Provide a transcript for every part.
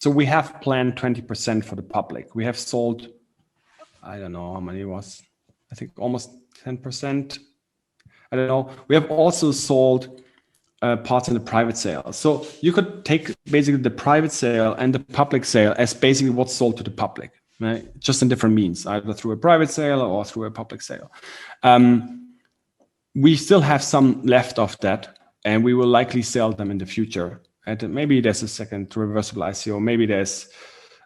So we have planned 20% for the public. We have sold, I don't know how many it was, I think almost 10%. I don't know. We have also sold parts in the private sale. So you could take basically the private sale and the public sale as basically what's sold to the public, right? Just in different means, either through a private sale or through a public sale. We still have some left of that, and we will likely sell them in the future. And maybe there's a second reversible ICO. Maybe there's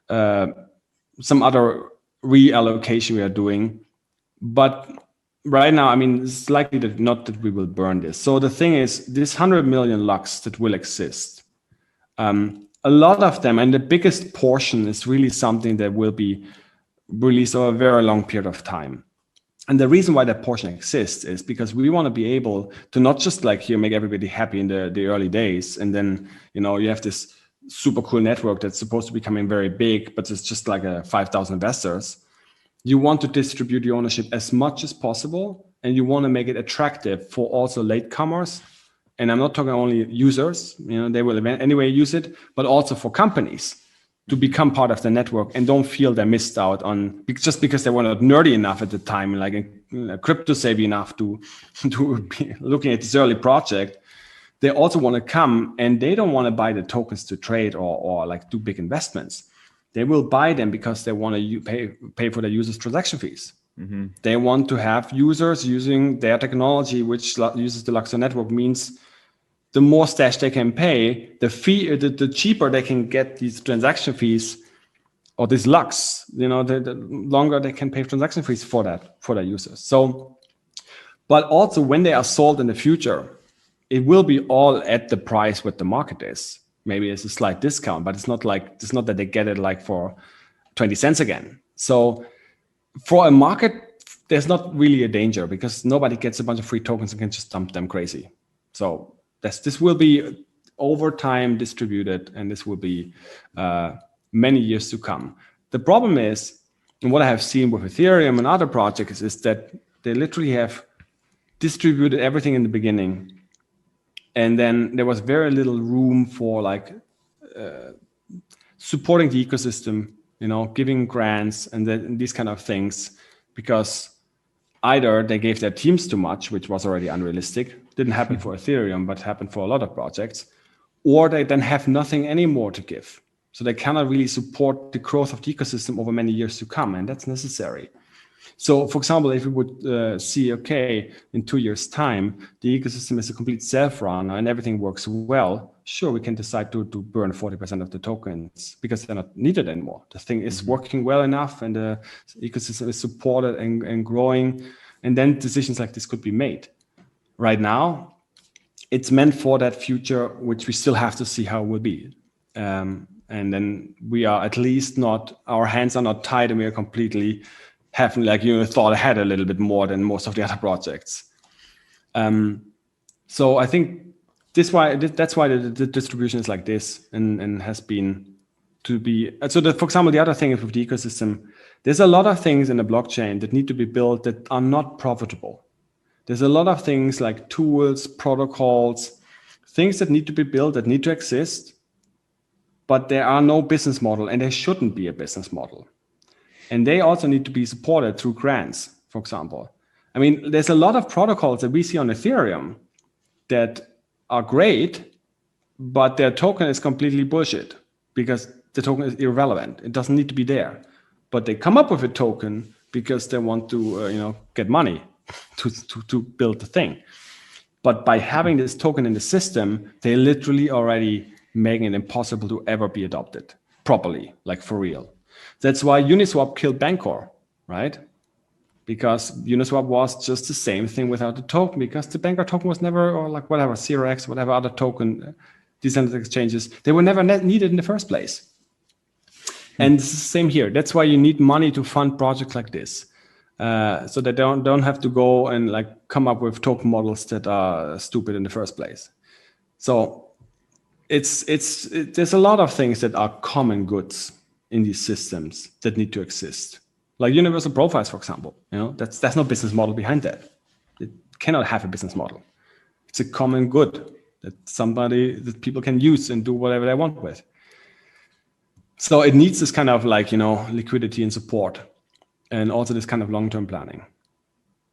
some other reallocation we are doing. But right now, I mean, it's likely that not that we will burn this. So the thing is, this 100 million LUKS that will exist, a lot of them, and the biggest portion is really something that will be released over a very long period of time. And the reason why that portion exists is because we want to be able to not just like here make everybody happy in the early days, and then you have this super cool network that's supposed to be becoming very big, but it's just like 5,000 investors. You want to distribute the ownership as much as possible, and you want to make it attractive for also latecomers. And I'm not talking only users, they will anyway use it, but also for companies to become part of the network and don't feel they missed out on just because they were not nerdy enough at the time, like crypto savvy enough to be looking at this early project. They also want to come, and they don't want to buy the tokens to trade or like do big investments. They will buy them because they want to pay for their users' transaction fees. Mm-hmm. They want to have users using their technology, which uses the LUKSO network. Means the more stash they can pay, the cheaper they can get these transaction fees or these LUKS. The longer they can pay transaction fees for their users. So, but also when they are sold in the future, it will be all at the price what the market is. Maybe it's a slight discount, but it's not that they get it like for 20 cents again. So for a market, there's not really a danger because nobody gets a bunch of free tokens and can just dump them crazy. So this will be over time distributed, and this will be many years to come. The problem is, and what I have seen with Ethereum and other projects, is that they literally have distributed everything in the beginning. And then there was very little room for like supporting the ecosystem, giving grants and these kind of things, because either they gave their teams too much, which was already unrealistic, didn't happen for Ethereum, but happened for a lot of projects, or they then have nothing anymore to give. So they cannot really support the growth of the ecosystem over many years to come, and that's necessary. So, for example, if we would see, okay, in 2 years' time, the ecosystem is a complete self-runner and everything works well, sure, we can decide to burn 40% of the tokens because they're not needed anymore. The thing is working well enough and the ecosystem is supported and growing, and then decisions like this could be made. Right now, it's meant for that future, which we still have to see how it will be. And then we are at least not, our hands are not tied, and we are completely having thought ahead a little bit more than most of the other projects. So I think that's why the distribution is like this and has been to be. So for example, the other thing is with the ecosystem, there's a lot of things in the blockchain that need to be built that are not profitable. There's a lot of things like tools, protocols, things that need to be built, that need to exist, but there are no business model, and there shouldn't be a business model. And they also need to be supported through grants, for example. I mean, there's a lot of protocols that we see on Ethereum that are great, but their token is completely bullshit because the token is irrelevant. It doesn't need to be there. But they come up with a token because they want to, get money to build the thing. But by having this token in the system, they literally already making it impossible to ever be adopted properly, like for real. That's why Uniswap killed Bancor, right? Because Uniswap was just the same thing without the token, because the Bancor token was never, or like whatever, 0x, whatever other token, decentralized exchanges, they were never needed in the first place. And it's the same here. That's why you need money to fund projects like this. So they don't have to go and like come up with token models that are stupid in the first place. So there's a lot of things that are common goods in these systems that need to exist, like universal profiles, for example. That's no business model behind that. It cannot have a business model. It's a common good that people can use and do whatever they want with. So it needs this kind of like, liquidity and support, and also this kind of long-term planning.